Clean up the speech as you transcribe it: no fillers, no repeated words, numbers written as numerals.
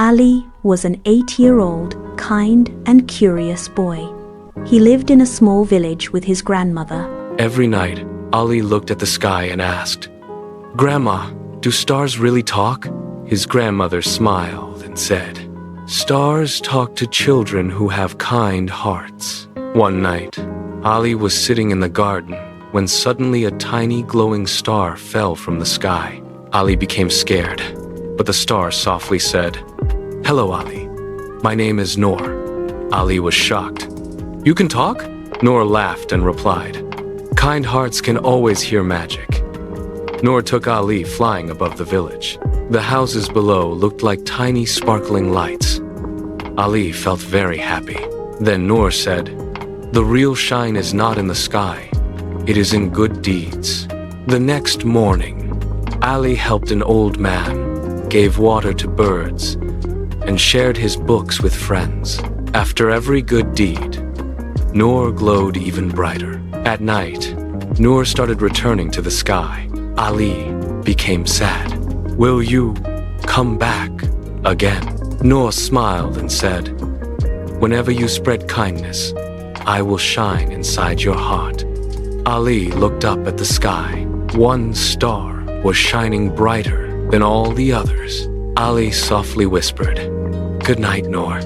Ali was an 8-year-old, kind and curious boy. He lived in a small village with his grandmother. Every night, Ali looked at the sky and asked, "Grandma, do stars really talk?" His grandmother smiled and said, "Stars talk to children who have kind hearts." One night, Ali was sitting in the garden when suddenly a tiny glowing star fell from the sky. Ali became scared, but the star softly said, "Hello, Ali. My name is Noor." Ali was shocked. "You can talk?" Noor laughed and replied, "Kind hearts can always hear magic." Noor took Ali flying above the village. The houses below looked like tiny sparkling lights. Ali felt very happy. Then Noor said, "The real shine is not in the sky. It is in good deeds." The next morning, Ali helped an old man, gave water to birds, and shared his books with friends. After every good deed, Noor glowed even brighter. At night, Noor started returning to the sky. Ali became sad. "Will you come back again?" Noor smiled and said, "Whenever you spread kindness, I will shine inside your heart." Ali looked up at the sky. One star was shining brighter than all the others. Ali softly whispered, "Good night, Noor."